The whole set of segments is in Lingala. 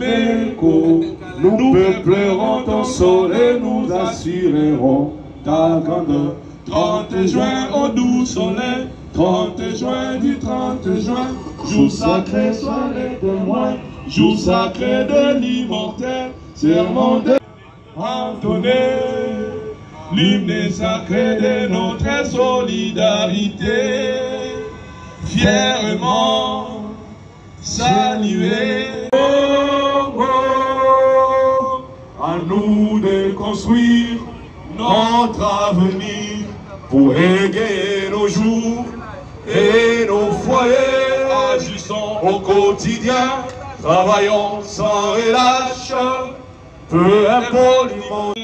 écho. Nous peuplerons ton sol et nous assurerons ta grandeur. 30 juin au doux soleil, 30 juin du 30 juin, jour sacré soirée de moi, jour sacré de l'immortel, serment de entonner, l'hymne sacré de notre solidarité, fièrement saluer. Oh, oh, à nous de construire notre avenir pour égayer nos jours et nos foyers. Agissons au quotidien, travaillons sans relâche, peu importe le monde.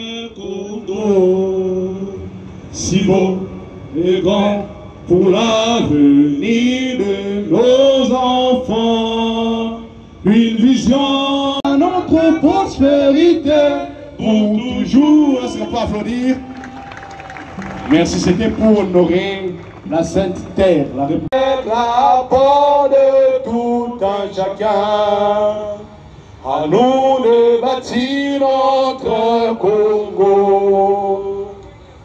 Si beau et grand pour l'avenir de nos enfants, une vision à notre prospérité pour toujours. Est-ce qu'on peut applaudir? Merci, c'était pour honorer la Sainte Terre, la République. La porte de tout un chacun, à nous de bâtir notre Congo.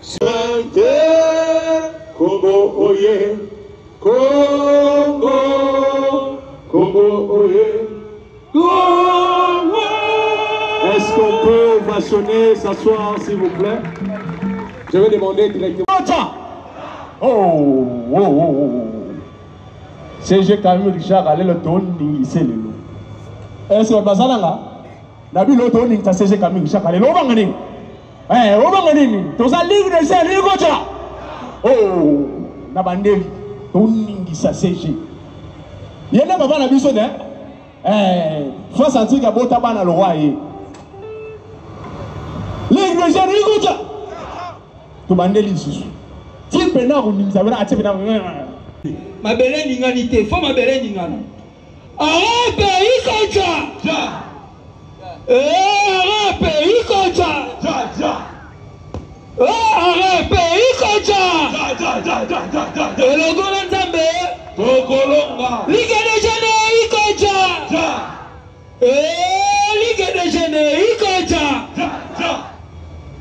Sainte Terre, Congo, oye, Congo, Congo, oye, Congo. Est-ce qu'on peut ovationner, s'asseoir s'il vous plaît? Je vais demander directement. Oh, oh, oh, oh. CG Camille Richard, allez le ton, c'est le loup. Est-ce que vous avez là? Nabi le ton, c'est CG Camille Richard, allez le bangani. Eh, au bangani, tu as ligue de ça, ligue de ça. Oh, Nabandeli, ton ça CG. Il y a un papa la biso, hein? Eh, faut sentir qu'il y a beau tabac dans le roi. Ligue de ça, ligue de ça. Tu Mandeli ici. Si tu as ma belle n'inganité, faut ma belle n'ingana. Ah, pays comme ça. Ah, pays comme ça. Ah, pays comme ça. Et le Golan Zambé. Tokolonga. Ligue de Généi comme ça. Ligue de Généi comme ça.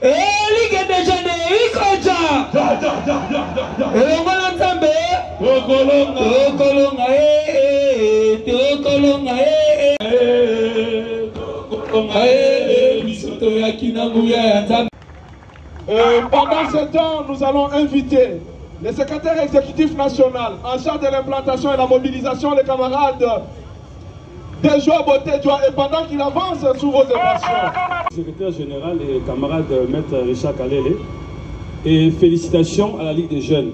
Ligue de Généi comme ça. Et le Golan Zambé. Pendant ce temps, nous allons inviter le secrétaire exécutif national en charge de l'implantation et la mobilisation, les camarades Dejoie Botejoie, et pendant qu'il avance sous vos émotions. Secrétaire général et camarade Maître Richard Kalele, et félicitations à la Ligue des Jeunes.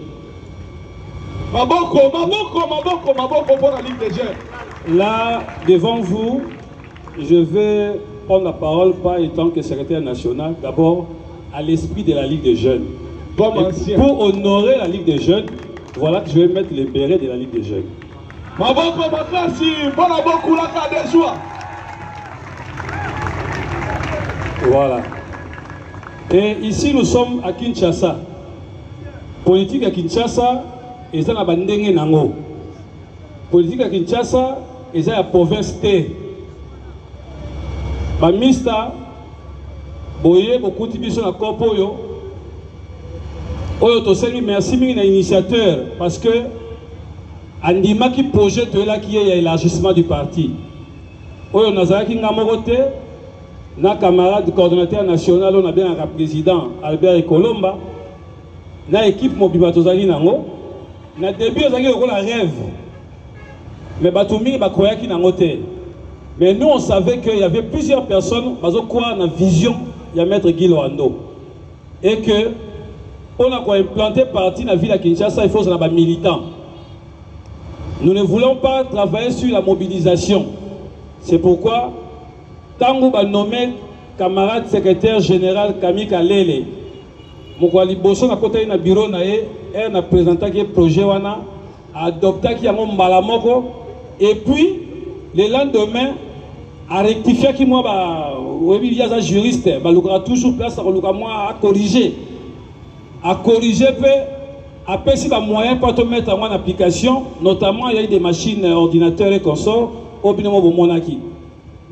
Maboko pour la Ligue des Jeunes. Là, devant vous, je vais prendre la parole, pas étant que secrétaire national, d'abord à l'esprit de la Ligue des Jeunes. Pour honorer la Ligue des Jeunes, voilà que je vais mettre les bérets de la Ligue des Jeunes. Maboko Makasi, Bonaboko Laka Dejoie. Voilà. Et ici, nous sommes à Kinshasa. Politique à Kinshasa, et ça, la bandenge nango. Politique à Kinshasa, et ça, la province T. Bamista, boye, beaucoup de bisous na corpo yo. Oyo toseli merci mingi na initiateur, parce que andima qui projette là qui est l'élargissement du parti. Oyo nazaki ngamokote, na camarade coordonnateur national, on a bien un président Albert Ekolomba, na équipe mobile tozali nango. Na début, on a la rêve. Mais Batoumi, Bakoyaki n'a noté. Mais nous, on savait qu'il y avait plusieurs personnes, qui ont une vision de Maître Guy Loando. Et que, on a implanté parti dans la ville de Kinshasa, il faut que militants. Nous ne voulons pas travailler sur la mobilisation. C'est pourquoi, tant que nous nommé camarade secrétaire général Camille Kalele, Mokwali Bosso na kota na bureau na ye, elle a présenté un projet wana, adopté qui a mon balamoko, et puis le lendemain a rectifié qui moi bah oui il y a un juriste, bah le toujours place à le moi à corriger peu, après si bah moyen pour te mettre en application, notamment il y a des machines ordinateurs et consorts au binomo monaki.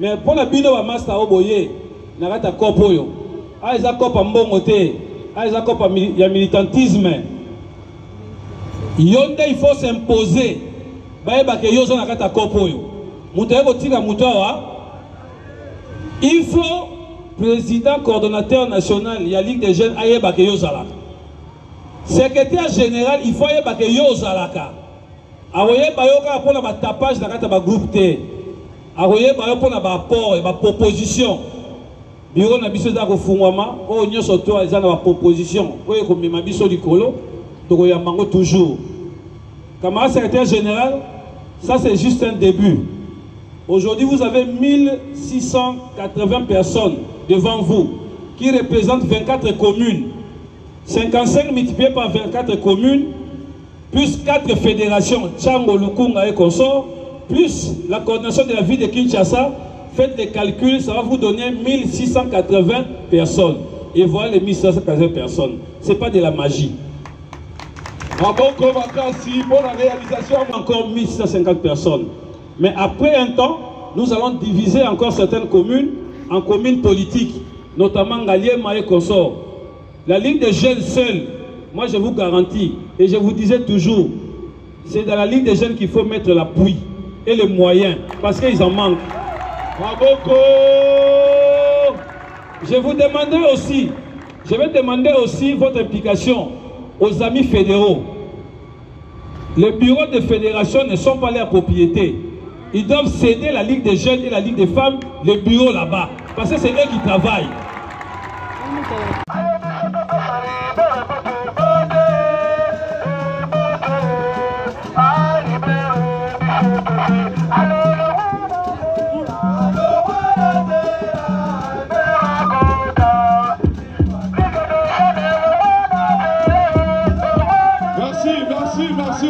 Mais pour la bino wa master oboye, nakata kopo yo. Ah eza kopa mbongo te, ah eza kopa ya militantisme. Yonde il faut s'imposer. Baye ba ke yozo nakata kopo yo. Muto yeko tika muto wa. Il faut président coordonnateur national, il y a Ligue des jeunes aye ba ke yozala. Secrétaire général, il faut aye ba ke yozalaka. Awoye ba yoka pona ba tapage nakata ba groupe te. Awoye ba yo pona ba apport et ba proposition. Bureau na biso za ko fungwama, o nyoso to eza na ba proposition. O ko mema biso likolo, to ko yamango toujours. Camarade secrétaire général, ça c'est juste un début. Aujourd'hui, vous avez 1680 personnes devant vous qui représentent 24 communes. 55 multipliés par 24 communes, plus 4 fédérations, Tchango, Lukunga et consorts, plus la coordination de la ville de Kinshasa. Faites les calculs, ça va vous donner 1680 personnes. Et voilà les 1680 personnes. Ce n'est pas de la magie. Encore pour la réalisation, encore 1650 personnes. Mais après un temps, nous allons diviser encore certaines communes en communes politiques, notamment Galiema et consorts. La Ligue des jeunes seule, moi je vous garantis, et je vous disais toujours, c'est dans la Ligue des jeunes qu'il faut mettre l'appui et les moyens, parce qu'ils en manquent. Je vous demandais aussi, je vais demander aussi votre implication aux amis fédéraux. Les bureaux de fédération ne sont pas leur propriété. Ils doivent céder la Ligue des jeunes et la Ligue des femmes, les bureaux là-bas. Parce que c'est eux qui travaillent.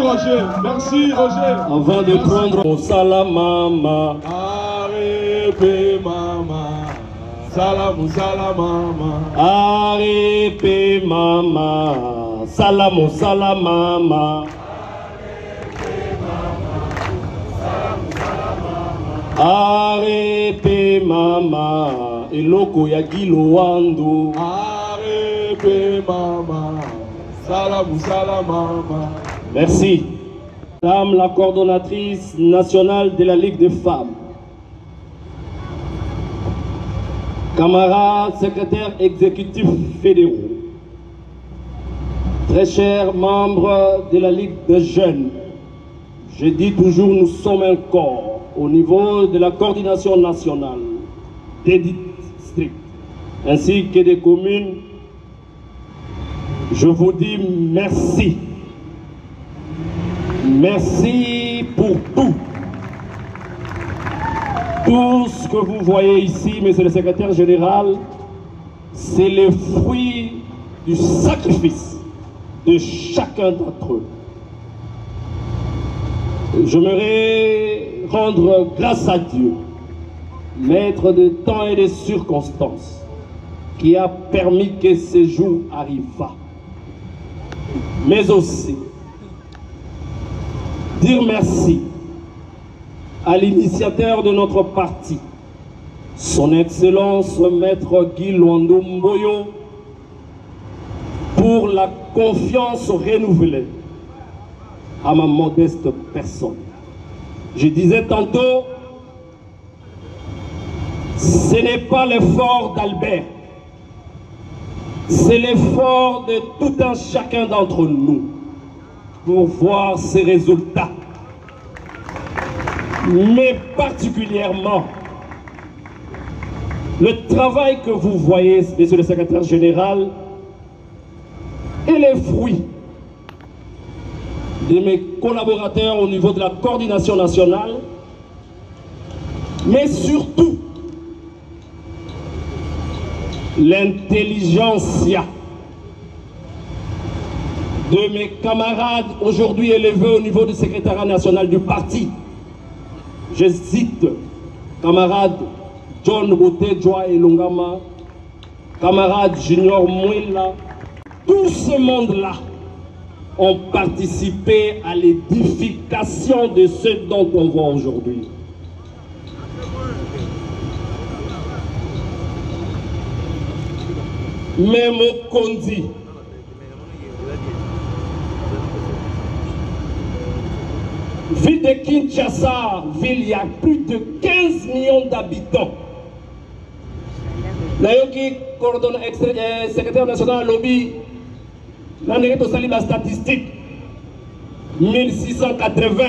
Roger, merci Roger. Avant de prendre mon salamama, Arepe mama, salamu salamama, arepe mama, salamu salamama, arepe mama, eloko ya giloando, arepe mama, salamu salamama. Merci. Madame la coordonnatrice nationale de la Ligue des femmes, camarades secrétaires exécutifs fédéraux, très chers membres de la Ligue des jeunes, je dis toujours nous sommes un corps au niveau de la coordination nationale des districts ainsi que des communes. Je vous dis merci. Merci pour tout. Tout ce que vous voyez ici, monsieur le secrétaire général, c'est le fruit du sacrifice de chacun d'entre eux. J'aimerais rendre grâce à Dieu, maître de temps et de circonstances, qui a permis que ce jour arriva. Mais aussi, dire merci à l'initiateur de notre parti, son Excellence Maître Guy Luando Mboyo, pour la confiance renouvelée à ma modeste personne. Je disais tantôt, ce n'est pas l'effort d'Albert, c'est l'effort de tout un chacun d'entre nous pour voir ces résultats. Mais particulièrement, le travail que vous voyez, monsieur le secrétaire général, est le fruit de mes collaborateurs au niveau de la coordination nationale, mais surtout l'intelligentsia de mes camarades aujourd'hui élevés au niveau du secrétariat national du parti. Je cite camarade John Bote Joa Elongama, camarade Junior Mouila, tout ce monde-là ont participé à l'édification de ce dont on voit aujourd'hui. Mais Mokondi, ville de Kinshasa, ville, il y a plus de 15 millions d'habitants. Nayoki, secrétaire national lobby, l'année au salut la statistique, 1680.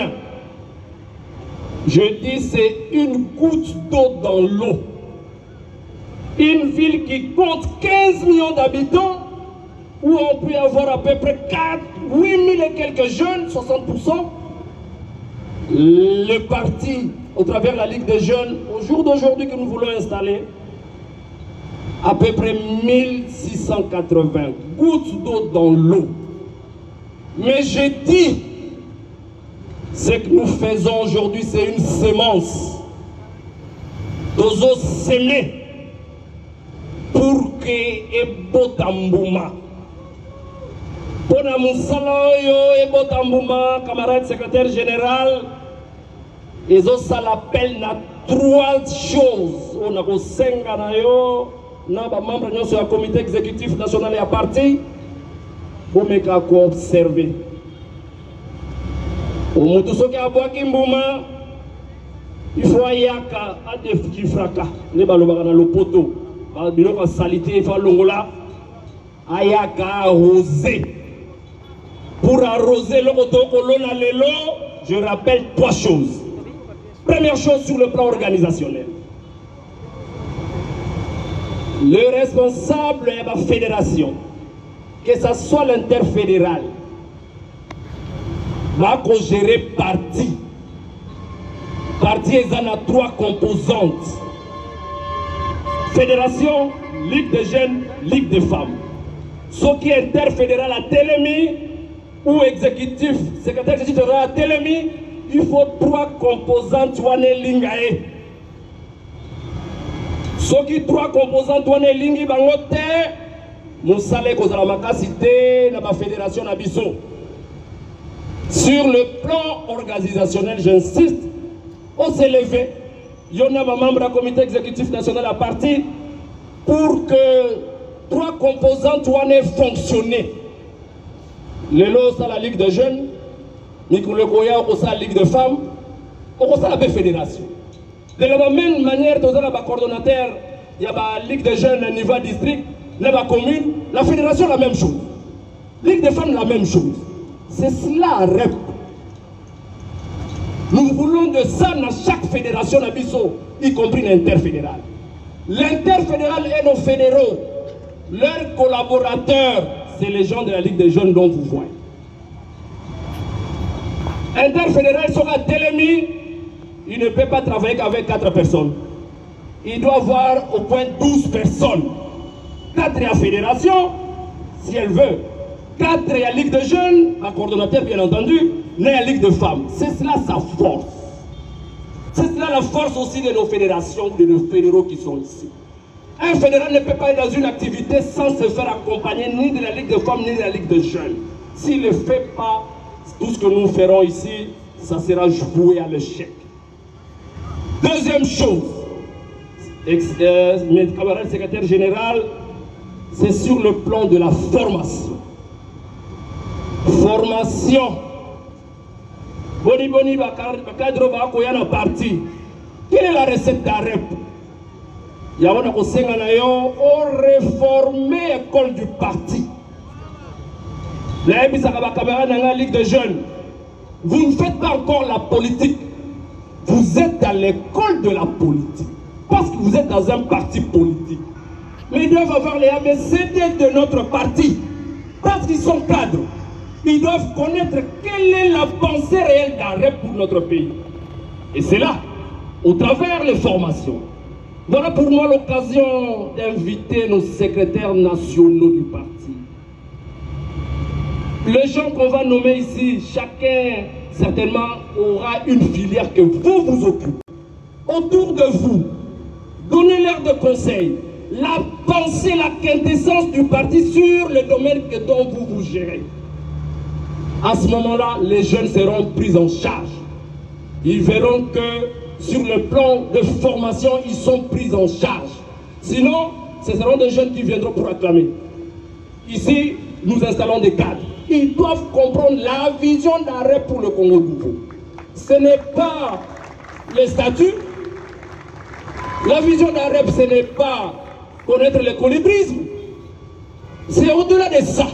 Je dis c'est une goutte d'eau dans l'eau. Une ville qui compte 15 millions d'habitants, où on peut avoir à peu près 8 000 et quelques jeunes, 60%. Le parti, au travers de la Ligue des jeunes, au jour d'aujourd'hui que nous voulons installer, à peu près 1680 gouttes d'eau dans l'eau. Mais je dis, ce que nous faisons aujourd'hui, c'est une semence. Nous avons semé pour que Ebotambouma. Pour Ebotambouma, camarade secrétaire général, ils ont ça l'appel na 3 choses. On a 5 ans. Nous sommes membres du comité exécutif national et à parti pour me observer. Au Moutousoki à Boakimbouma, il faut y avoir des petits fracas. Les ballons dans le poteau. Il faut salité, il faut l'ongola. Ayaka arroser. Pour arroser le poteau, je rappelle 3 choses. Première chose sur le plan organisationnel. Le responsable de la fédération, que ce soit l'interfédéral, va gérer parti. Parti est en 3 composantes. Fédération, Ligue des jeunes, Ligue des femmes. Ce qui est interfédéral à Télémi ou exécutif, secrétaire exécutif à Télémi, il faut 3 composantes Wane Lingae. Ce qui 3 composantes Wane Lingi Bangote, Moussale Kozala cité dans la fédération Nabiso. Sur le plan organisationnel, j'insiste, on s'est levé. Il y a un membre du comité exécutif national à partir pour que 3 composantes soient fonctionner. Le lot, c'est la Ligue des jeunes, Nicolas Koya, c'est la Ligue des femmes, c'est la fédération. De la même manière, il y a un coordonnateur, il y a la Ligue des jeunes au niveau district, la commune, la fédération, la même chose. Ligue des femmes, la même chose. C'est cela, REP. Nous voulons de ça dans chaque fédération d'Abisso, y compris l'interfédéral. L'interfédéral et nos fédéraux, leurs collaborateurs, c'est les gens de la Ligue des jeunes dont vous voyez. Interfédéral sera Télémi, il ne peut pas travailler qu'avec 4 personnes. Il doit avoir au moins 12 personnes. 4 à la fédération, si elle veut. 4 à la Ligue des jeunes, un coordonnateur bien entendu, mais la Ligue de femmes. C'est cela sa force. C'est cela la force aussi de nos fédérations, de nos fédéraux qui sont ici. Un fédéral ne peut pas être dans une activité sans se faire accompagner ni de la Ligue de femmes ni de la Ligue de jeunes. S'il ne fait pas tout ce que nous ferons ici, ça sera voué à l'échec. Deuxième chose, mes camarades secrétaires généraux, c'est sur le plan de la formation. Formation. Boni Boni Bakadro Bakoyana parti. Quelle est la recette d'AREP? Il y a un réformer l'école du parti. La Ligue des jeunes. Vous ne faites pas encore la politique. Vous êtes dans l'école de la politique. Parce que vous êtes dans un parti politique. Mais ils doivent avoir les ABCD de notre parti. Parce qu'ils sont cadres. Ils doivent connaître quelle est la pensée réelle d'AREP pour notre pays. Et c'est là, au travers des formations. Voilà pour moi l'occasion d'inviter nos secrétaires nationaux du parti. Les gens qu'on va nommer ici, chacun certainement aura une filière que vous vous occupez. Autour de vous, donnez-leur des conseils. La pensée, la quintessence du parti sur le domaine dont vous gérez. À ce moment-là, les jeunes seront pris en charge. Ils verront que sur le plan de formation, ils sont pris en charge. Sinon, ce seront des jeunes qui viendront pour acclamer. Ici, nous installons des cadres. Ils doivent comprendre la vision d'AREP pour le Congo nouveau. Ce n'est pas les statuts. La vision d'AREP, ce n'est pas connaître le colibrisme. C'est au-delà de ça.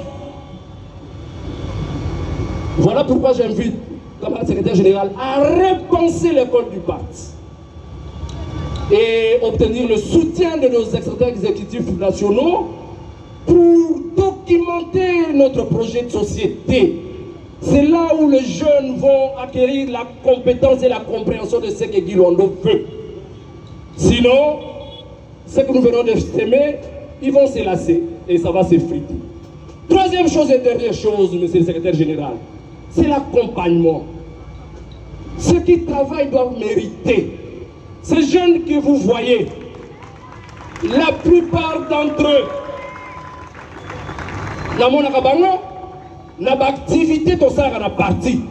Voilà pourquoi j'invite le camarade secrétaire général à repenser l'école du parti et obtenir le soutien de nos secrétaires exécutifs nationaux pour documenter notre projet de société. C'est là où les jeunes vont acquérir la compétence et la compréhension de ce que Guy Luando veut. Sinon, ce que nous venons de s'aimer, ils vont se lasser et ça va s'effriter. Troisième chose et dernière chose, monsieur le secrétaire général, c'est l'accompagnement. Ceux qui travaillent doivent mériter. Ces jeunes que vous voyez, la plupart d'entre eux, dans mon akabango, n'a pas activité tout ça dans la partie.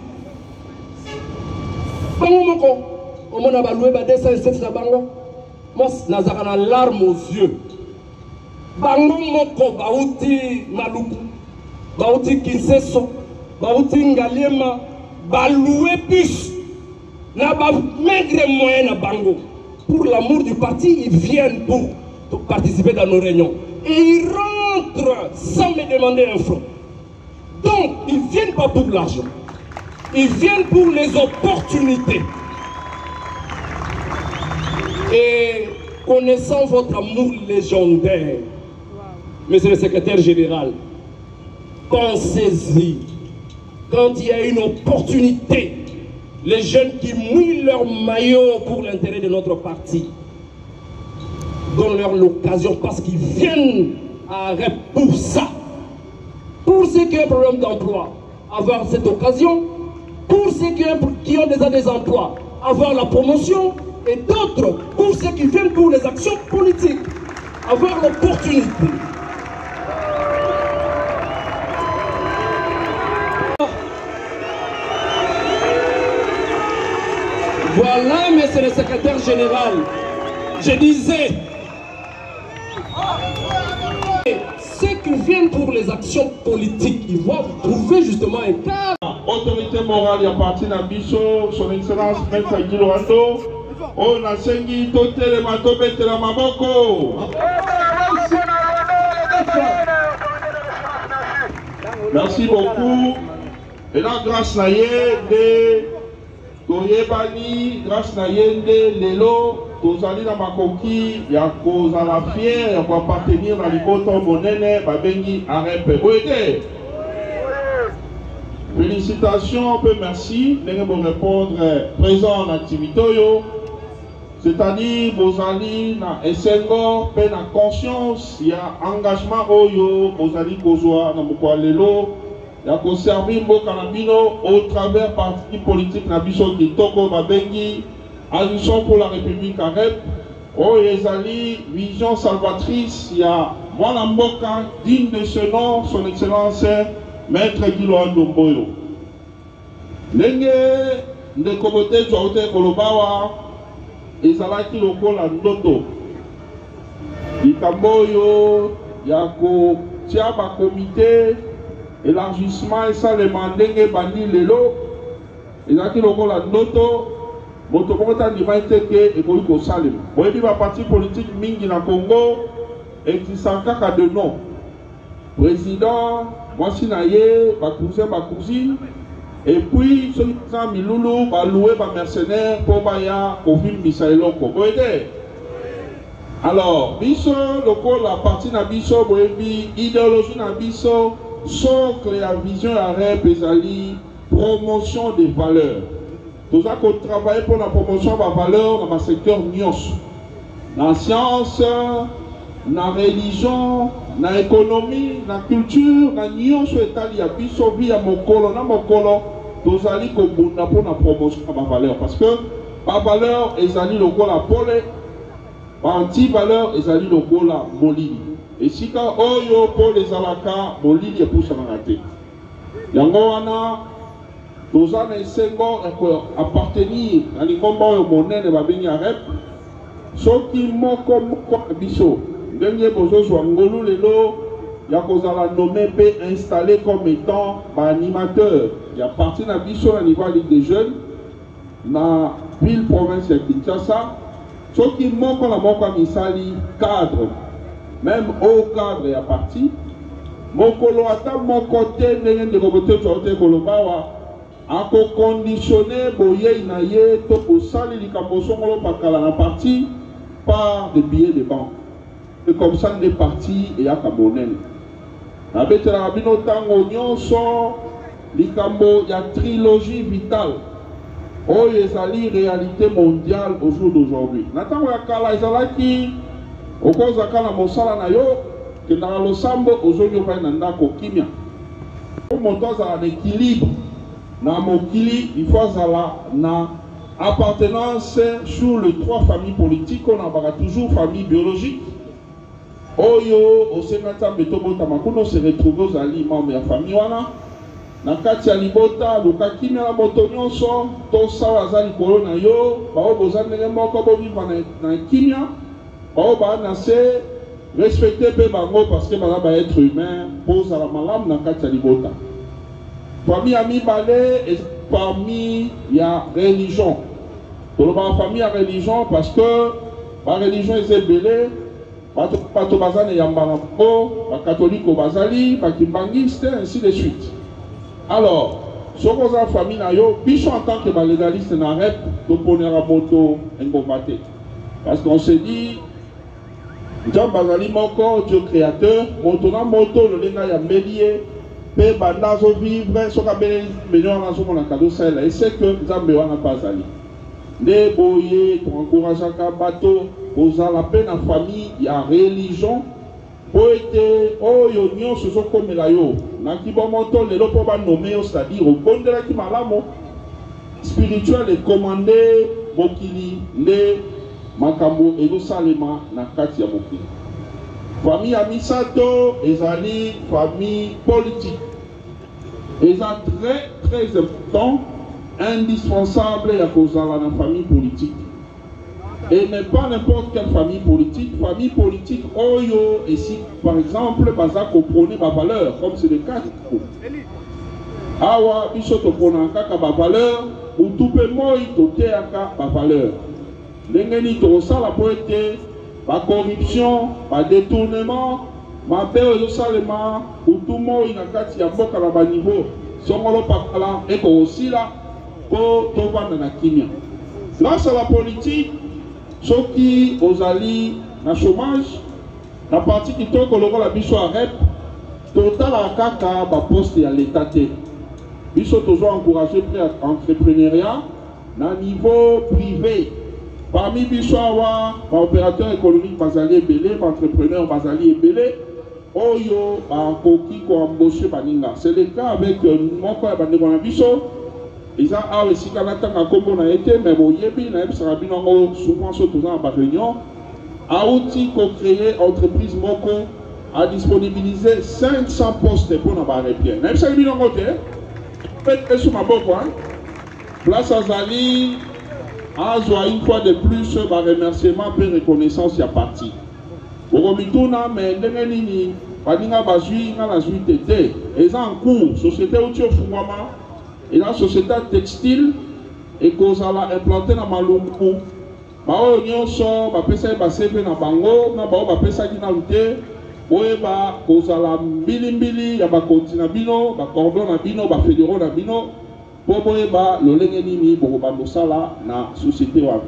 Bango moko, on m'a baloué ba 207 na bango. Moi, nazaka na larmes aux yeux. Bango moko bauti Maluku, bauti Kinseso, bauti Ngaliema, baloué bus. N'a pas maigre moyen na bango. Pour l'amour du parti, ils viennent pour participer dans nos réunions. Et ils rentrent sans me demander un franc. Donc, ils ne viennent pas pour l'argent. Ils viennent pour les opportunités. Et connaissant votre amour légendaire, monsieur le secrétaire général, pensez-y. Quand il y a une opportunité, les jeunes qui mouillent leur maillot pour l'intérêt de notre parti, donnent-leur l'occasion parce qu'ils viennent à arrêt pour ça. Pour ceux qui ont un problème d'emploi, avoir cette occasion. Pour ceux qui ont déjà des emplois, avoir la promotion. Et d'autres, pour ceux qui viennent pour les actions politiques, avoir l'opportunité. Voilà, monsieur le secrétaire général, je disais, ceux qui viennent pour les actions politiques, ils vont trouver justement un cadre. Autorité morale, il y a parti de Bisso, son excellence, maître Guy Luando, on a sengi totel matobe la maboko. Merci beaucoup. Et là, grâce à Yé, Toyebani, grâce à Yende, Lelo, Tozali na Makoki, ya kozala fier, ya ko appartenir na likoto monene, babengi arepe. Boyete. Félicitations, un peu merci. Nous allons répondre présent en activité. C'est-à-dire, vous allez dans Essengo, dans conscience, il y a engagement, vous allez kozwa na Mukwalelo, il y a conservé Mbokanabino au travers parti politique Nabiso Kitoko Babengi, Alliance pour la République Arep, Ezali, vision salvatrice, il y a Mwana Mboka, digne de ce nom, son excellence, Maître Guy Luando Mboyo. Ndenge ndekobote Joaote Kolobawa ezalaki lokola ndoto. Likamboyo ya kotia ba comité élargissement esalema ndenge bandi lelo ezalaki lokola ndoto. Moto moko tandima ete ke ekoki kosalema. Boyebi ba parti politique mingi na Congo ekisa kaka de nom. Président voici naye, bakousi, et puis, ceux qui sont Miloulou, loué par mercenaires pour Baya, au film Misaeloko. Vous voyez? Alors, Bisso, la partie na Bisso, boyebi, idéologie na Bisso, socle la vision à rêve, ezali, promotion des valeurs. Tout ça qu'on travaille pour la promotion des valeurs dans le secteur NIOS. Dans la science, dans la religion, dans l'économie, dans la culture, dans l'union sur l'État, il y a biso via mokolo, na mokolo, tous allez pour la promotion de ma valeur. Parce que ma valeur est allée le gola pole, ma anti-valeur est allée le gola molili. Et si quand oyo pour les alaka, molili est pour ça rater. Yangoana, tous allez sengo appartenir à l'icomba au monnaie de ma béni à rep, ceux qui m'ont comme biso. ndenge bozozwa ngolu lelo ya kozala nommé pe installé comme étant animateur ya parti na biso na niveau Ligue des jeunes na ville province ya Kinshasa soki moko na moko misali cadre même au cadre ya parti mokolo ata moko te ndenge ndeko bote tsote kolobawa ako conditionner boye na ye to kosali likambo songolo pakala na parti par des billets de banque et comme ça des partis et à Cameroun. Abetela rabino tango nyonso likambo ya trilogie vitale oyo ezali réalité mondiale au jour d'aujourd'hui. Natango ya kala ezalaki okozaka na mosala na yo kendaka losambo ozongi opai na ndako kimia moto azala na équilibre na mokili il faut azala na appartenance sur les trois familles politiques. On a toujours famille biologique oyo osenata betobota makuno se retrouver aux ali membre ya famille wana na kati ya libota lukaki na moto nyonso to sawa za likolo na yo bao bozandenge moko bo vivre na kimia bao ba na se respecter pe bango parce que bana ba être humain pose la malam na kati ya libota famille ami balé et parmi ya religion to ba famille ya religion parce que ba religion est belé bato bazane yambana po ba catholique bazali ba kimbangiste ainsi de suite. Alors soko za famille na yo biso en tant que ba légaliste na rep to ponera moto engomate parce qu'on se dit Jean bazali moko Dieu créateur moto na moto le lenga ya melie pe bandazo vivre soka bele meilleur na somo na cadeau ça et c'est que Nzambe wana bazali ne boye to encourageaka bato ozala pe na famille ya religion po ete oyo nyonso ezokomela yo na kibomoto lelo mpo banome yo c'est-à-dire obondelaki malamu spirituel ekomande mokili nde makambo ezosalema na kati ya mokili. Famille ya misato ezali famille politique eza très important indispensable ya kozala na famille politique. Et n'est pas n'importe quelle famille politique. Famille politique, oyo, et si par exemple, baza comprenez ma valeur, comme c'est le cas. Awa, biso to pronanka ba valeur, ou tout pe moi, toke aka ba valeur. L'engeni to sala poete, ba corruption, ba détournement, ma père yo salema, ou tout moi, inakati ya boka na ba niveau, songolo pakala, eko aussi là, po to vanda na kimia. Grâce à la politique, soki ozali na chômage na parti kitoko lokola biso a rep totala kaka ba poste ya l'état te biso tozo encourager prêt entrepreneuriat na niveau privé parmi biso awa ba opérateur économique bazali ebele ba entrepreneur bazali ebele oyo ba koki ko embaucher baninga c'est le cas avec moko ya bandeko na biso. Ils ont aussi qu'à l'attendre à Congo na été, mais bon, yebi na ebisa rabino souvent surtout dans la réunion, a outil qu'on créé entreprise moko a disponibilisé 500 postes pour na barre bien. Même ça rabino côté, peut-être sur ma boko hein. Place Azali a joie une fois de plus ba remerciement et reconnaissance ya parti. Boromituna mais ndenge nini baninga bazui na la zui tété, ils en cours société outil fungwama. Et la société textile et kozala implanté na malumbu bao nyonso ba pesa ba CV na bango na bao ba pesa ki na lute boyeba kozala mbili ya ba kontina bino ba cordon na bino ba fédéraux na bino po boyeba lolenge nini boko ba mosala na société wa.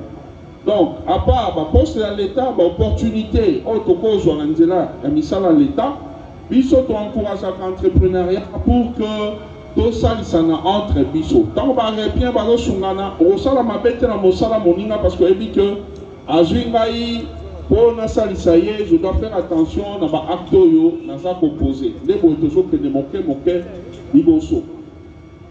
Donc à part ba poste ya l'état ba opportunité o tokozwa na nzela ya misala l'état biso to encourage l'entrepreneuriat pour que tout ça il entre biso tant ba repien ba sungana osala mabete na mosala moninga parce que ebi que azuingai pour na salisa ye je dois faire attention na ba acte yo na za composer les bo toujours que de moke liboso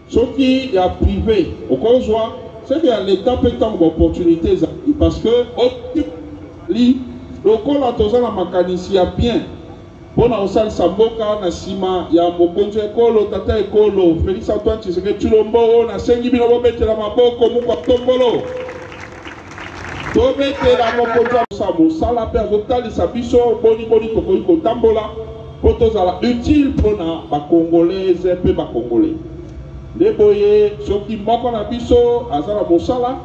soki ya privé okozwa c'est que l'état peut tant d'opportunités parce que li lokola tozala makanisi ya bien bona osali samboka na sima ya mokonzi ekolo tata ekolo Félix Antoine Tshisekedi Tshilombo na sengi bino bobetela maboko mukwa tombolo tobetela mokonzi sa mosala mpe azotalisa biso boniboni tokoki kotambola mpo tozala utile mpona bacongolaise mpe bacongolais. Nde boye soki moko na biso aza na mosala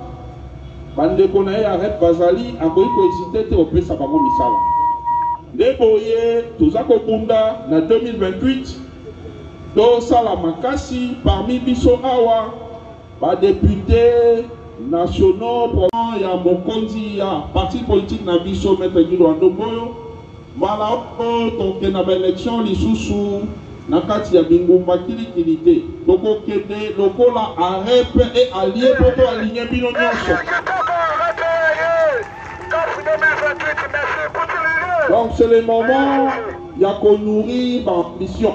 bandeko na ye arrête bazali akoki kohésite te kopesa bango misala. Nde boye toza kobunda na 2028 tosala makasi parmi biso awa badepute nationaux ya mokonzi ya parti politique na biso maître Guido Andomboyo mbala oyo tokenda baélection lisusu na kati ya bingumba kilikili te tokokende lokola arep e allié mpo to alinye bino nyonso. Donc c'est le moment ya konourrir baambition.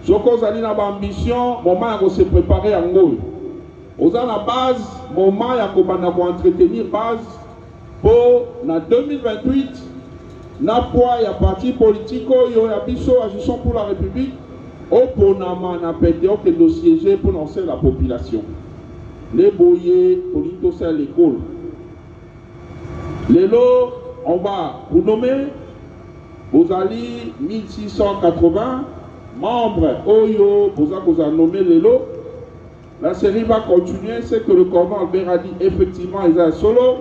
Soki ozali na baambition moment ya kose préparer yango oza na base moment ya kobanda koentretenir base mpo na 2028 na poids ya parti politique oyo ya biso Agissons pour la République oponama na pete okende siéger pour lancer la population. Les boyers pour à l'école. Lelo on va vous nommer vous allez 1680 membres oyo vous a nommé Lelo. La série va continuer, c'est que le commandant Albert a dit effectivement Isaïe Solo.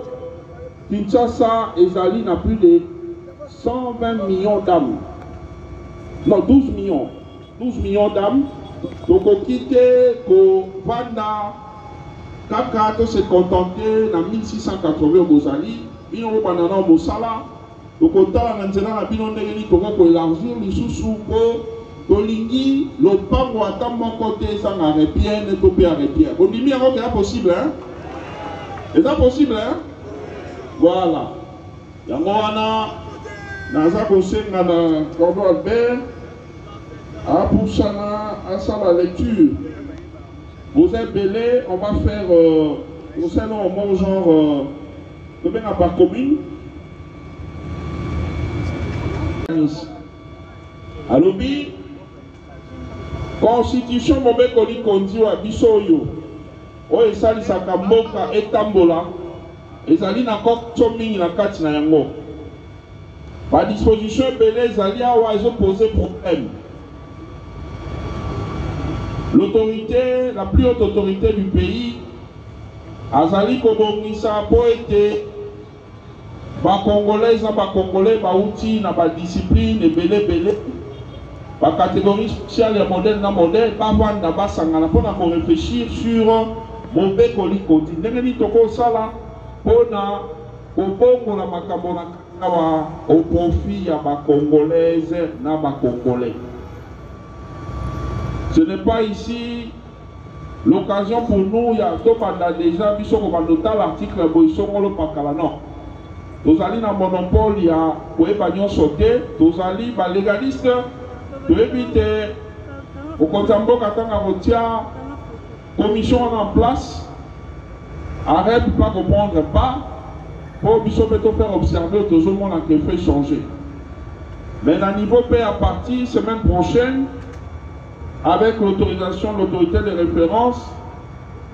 Kinshasa, Ezali n'a plus de 120 millions d'âmes. Non, 12 millions. 12 millions d'âmes. Donc on quitte Vanda, Kaka, se contenter dans 1680 au Bozali. Bino Banana Mosala. Donc on t'a la Bino Negeni pour élargir les sous-sous. Tolingi, le pango à mon côté, ça n'a rien, ne peut pas arrêter. Vous dites bien que c'est possible, hein? C'est ça possible, hein? Voilà. Yamwana, Naza Kosenga, Cordo Albert, à Poussana, à ça la lecture. Vous êtes belé, on va faire, vous savez, au moins genre, combien par commune? Alobi. Constitution mobeko li kondi wa biso yo o esali saka mboka etambola ezali na kokso mingi na kati na yango ba disposition ebele ezali awa ezoposer problème. L'autorité, la plus haute autorité du pays azali kobongisa po ete ba congolais na ba congolais bauti na ba discipline ebele la catégorie sociale et modèle na modèle, pas vendre basangana pour réfléchir sur mon bécoli côté. N'engeni toko sala pour na obongo na makambo na au profit ya ba congolaise na ba congolais. Ce n'est pas ici l'occasion pour nous ya to banda déjà biso ko bandota l'article boisson le pakala non. Tozali na monopole ya ko ebanyo sauter, tozali ba légaliste. De éviter au Kontambo Katanga Rotia, commission en place, arrête de pas comprendre pas, pour faire observer tout le monde qui fait changer. Mais à niveau P à partir semaine prochaine, avec l'autorisation de l'autorité de référence,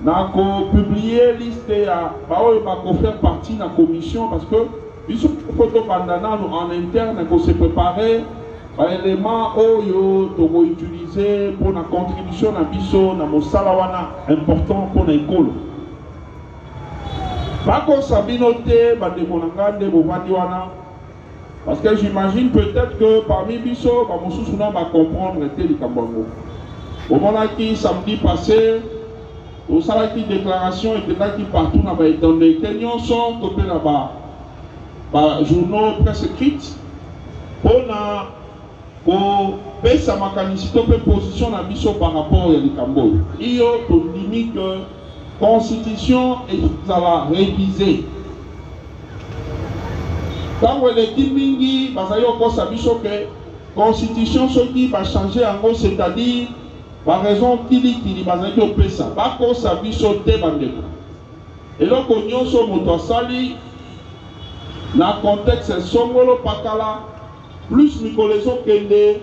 nous avons publié liste à faire partie de la commission parce que il faut que en interne qu'on s'est préparé. L'élément oyo togo utiliser pour la contribution na biso na mosala wana important pour l'école. Bako sabinote bandeko ngande bovandi wana parce que j'imagine peut-être que parmi biso ba mosusu na ba comprendre te likambango. Au moment qui samedi passé au sala qui déclaration était là qui partout na ba dans les Kenyans sont topé là ba journaux presse écrite on a pour pesa makanisi to pe position na biso par rapport à likambo iyo to limite constitution et ça va réviser quand on est mingi basayo ko sa biso que constitution soki va changer en gros c'est-à-dire par raison kili basayo pesa ba ko sa biso te bandeko et donc nyonso moto sali na contexte songolo pakala plus Nicoleson Kende,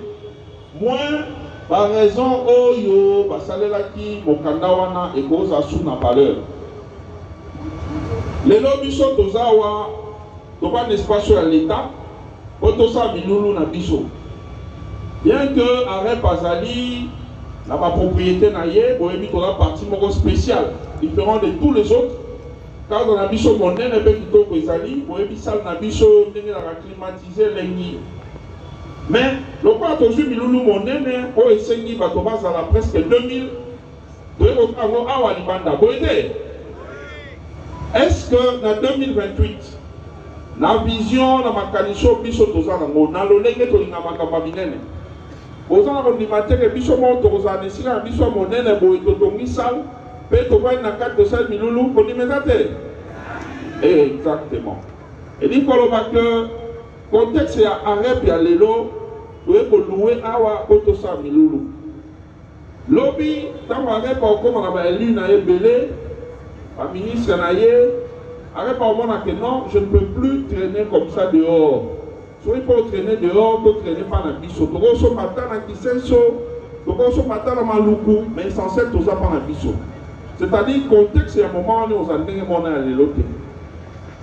moins par raison oyo basalelaki mokanda wana ekoza sous na valeur. Les lobbies sont aux awa, dans un espace sur l'État, autosa milulu na biso. Bien que arrêt Bazali, la propriété naïe, boébi dans la partie spéciale, différent de tous les autres. Car dans la biso monnaie, ne peut plutôt que Zali, boébi sal na biso, n'est la climatiser l'engi. Mais le quoi toujours milulu monnaie, au essengi batoba à presque 2000. Est-ce que dans 2028, la vision de ma canicho biso tozango, dans le lenge tolinga makababinene, ozana kondimate ke biso mo tozane sila biso monene boy totongi sal, pe toba na 4 de 5 milulu kondimezate. Exactement. Et dit que le contexte est arrêt et à l'élo, vous pouvez louer awa otosa milulu. Lobby, tant qu'on pas comme on a élu na belé, la ministre naïe, arrête pas au monde que non, je ne peux plus traîner comme ça dehors. Soit il faut traîner dehors, il faut traîner par la biso. Donc on se matin dans Kisenso, donc on se matin dans Maluku, mais essentiel tout ça par la biso. C'est-à-dire le contexte c'est un moment où on a dit mon à l'éloté.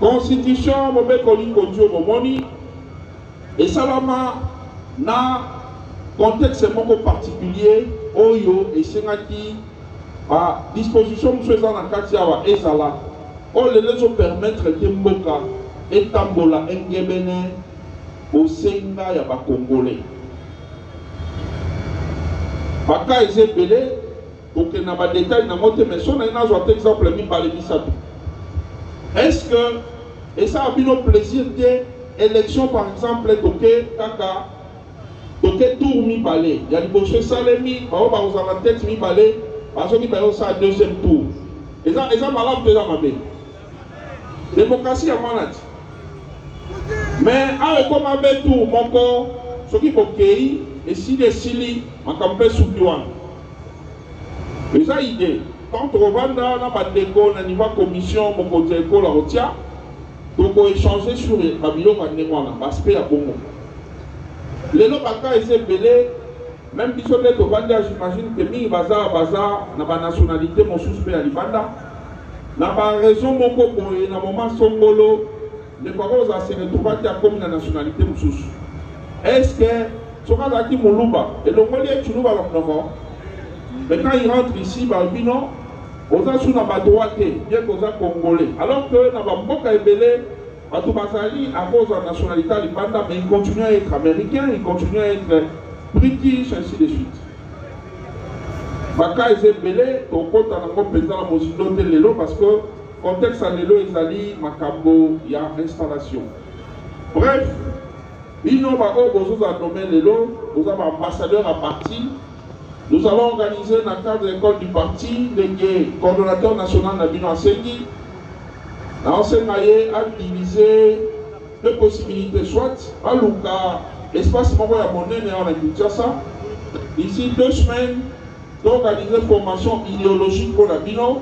Constitution, mon bec colline conduit au moment et ça na contexte c'est particulier. Oyo et Sengaki à disposition de ceux en Katiawa et Sala. On les ont permettre de Mboka et Tambola Ngebene au Senga Yaba Congolais. Baka et Zébélé, donc il n'y a pas de détails dans mon thème, mais si on a un exemple, mis par les Bissabou. Est-ce que, et ça a bien au plaisir d'élection par exemple, Toké, Kaka, Toké tour mi balé, il y a des bossés salemi, bah on va la tête mi balé, parce que bah on ça deuxième tour. Et ça malade de la mabé. Démocratie à manat. Mais avec comme un tour, mon corps, ce qui faut qu'il et si des sili, on campé sous douane. Et ça idée. Quand on va dans la déco, on y va commission, mon côté école la retient. Donc on échanger sur les Babylon, on va voir là, aspect à Congo. Les lots baka essaient belé, même si on est au Banda, j'imagine que mi bazar na ba nationalité mon suspect à l'Ibanda. Na ba raison mon coco et na moment songolo, les parents à se retrouver à comme la nationalité moussous. Est-ce que ce qu'on a dit Moulouba et le Molière tu nous vas l'en mais quand il rentre ici, Balbino, on a sous la droite, bien qu'on a congolais. Alors que na ba mboka ebele Batou Bazali, à cause de la nationalité alipanda, mais il continue à être américain, il continue à être british, ainsi de suite. Baka et Zébélé, au compte à la compétence à Mosido de Lelo, parce que contexte à Lelo, ils allaient, Makambo, il y a installation. Bref, il nous a nommé Lelo, nous avons ambassadeur à parti. Nous allons organiser dans le cadre de l'école du parti, les coordonnateurs nationaux Nabino Assengi. L'enseignant a divisé deux possibilités, soit à Luka, espace Moko à Monen et en Kinshasa. D'ici 2 semaines, d'organiser une formation idéologique pour la Bino.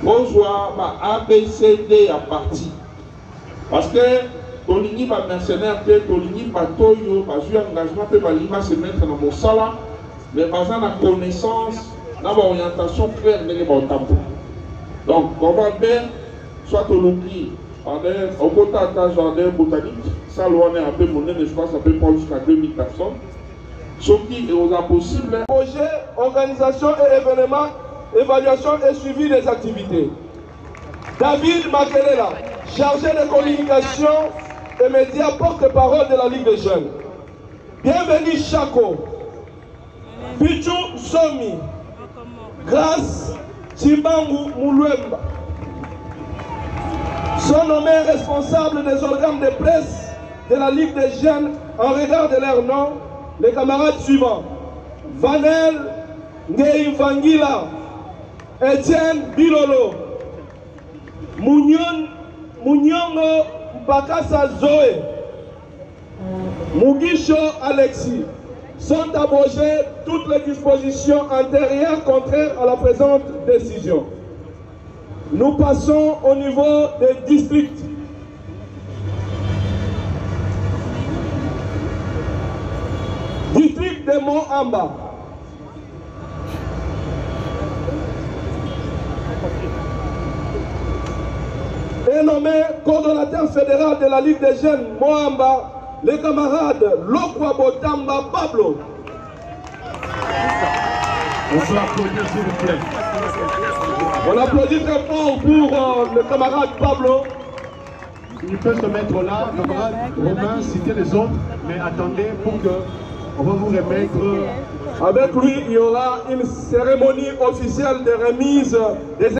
Bonjour, ABCD à parti. Parce que Tolini va mercenaire, Tolini va Toyo, va jouer engagement, peut va se mettre dans mon sala, mais basant la connaissance, dans l'orientation claire de l'État. Donc, on va bien. Soit au Luki, au côté d'un jardin botanique, ça loin est un peu monnaie, je pense, ça peut prendre jusqu'à 2000 personnes. Ce qui est aux impossibles. Projet, organisation et événements, évaluation et suivi des activités. David Makelela, chargé de communication et médias, porte-parole de la Ligue des Jeunes. Bienvenue Chako, Pichu Somi, Grâce Chibangu Moulouemba. Sont nommés responsables des organes de presse de la Ligue des Jeunes en regard de leur nom, les camarades suivants. Vanel Ngeimfangila, Etienne Bilolo, Munyongo Bakassa Zoé, Mugisho Alexis, sont abrogées toutes les dispositions antérieures contraires à la présente décision. Nous passons au niveau des districts. District de Mont-Amba. est nommé coordonnateur fédéral de la Ligue des jeunes Moamba, les camarades Lokwa Botamba Pablo. On peut applaudir s'il vous plaît. On applaudit très fort pour le camarade Pablo. Il peut se mettre là, le camarade Romain, citer les autres, mais attendez pour que on va vous remettre. Avec lui, il y aura une cérémonie officielle de remise des...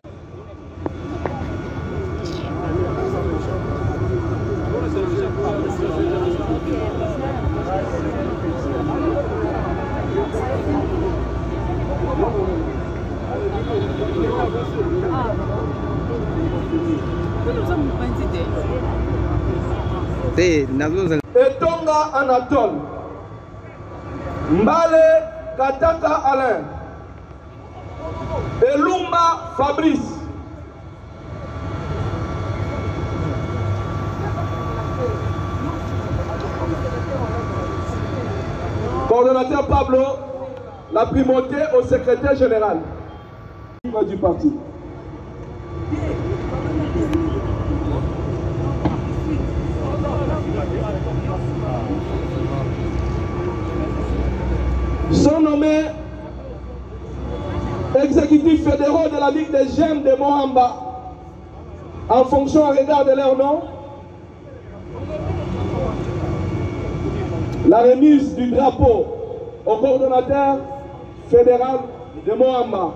Etonga Anatole, Mbale Kataka Alain, Elumba Fabrice, coordonnateur Pablo, la primauté au secrétaire général du parti. Sont nommés exécutifs fédéraux de la Ligue des jeunes de Moamba en fonction au regard de leur nom. La remise du drapeau au coordonnateur fédéral de Moamba.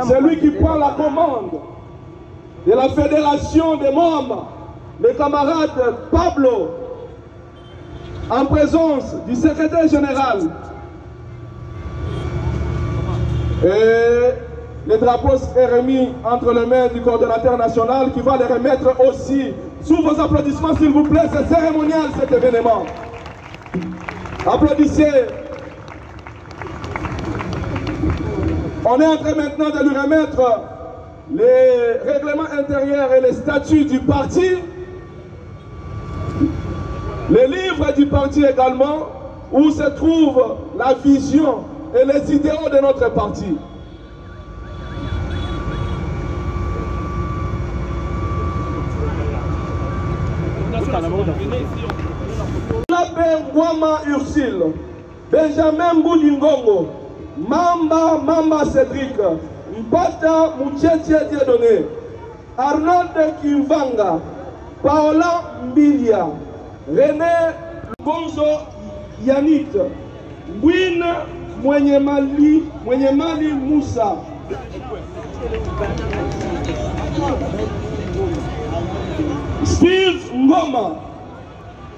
C'est lui qui prend la commande de la fédération de Moamba, le camarade Pablo, en présence du secrétaire général. Et le drapeau est remis entre les mains du coordonnateur national qui va les remettre aussi. Sous vos applaudissements, s'il vous plaît, c'est cérémonial cet événement. Applaudissez. On est en train maintenant de lui remettre les règlements intérieurs et les statuts du parti, les livres du parti également, où se trouve la vision et les idéaux de notre parti. L'abbé Wama Ursule, Benjamin Boudingongo, Mamba Cédric, Mpata Mouchetia Dieudonné, Arnold Kimvanga, Paola Mbilia, René Gonzo Yannick, Win Mwenyemali Moussa, Steve Ngoma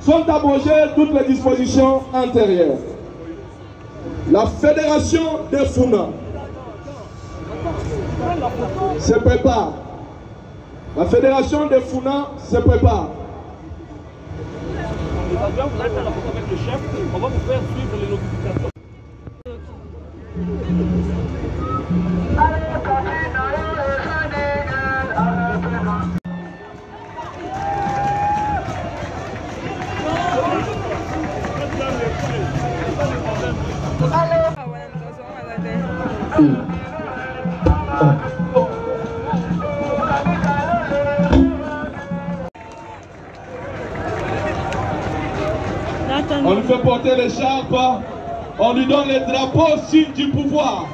sont abrogées toutes les dispositions antérieures. La fédération des Funa se prépare. La fédération des Funa se prépare. Vous allez faire la photo avec le chef, on va vous faire suivre les notifications. On lui fait porter l'écharpe, on lui donne les drapeaux, signe du pouvoir.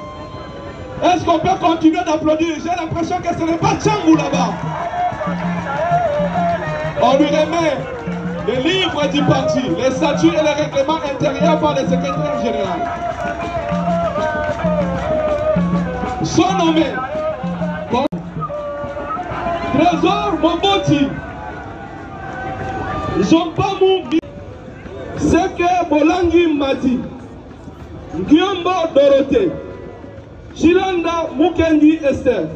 Est-ce qu'on peut continuer d'applaudir? J'ai l'impression que ce n'est pas Tchangou là-bas. On lui remet les livres du parti, les statuts et les règlements intérieurs par le secrétaire général. Sont nommés Trésor Moboti, Jean-Pamou, c'est que Bolangi Mati, Guillaume Dorothée, Chilanda Mukendi Esther,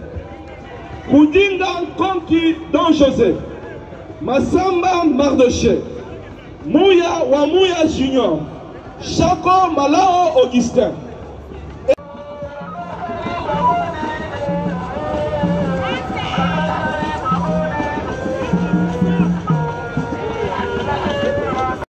Koudinda Konki Don José, Massamba Mardoché, Mouya Wamouya Junior, Chako Malao Augustin.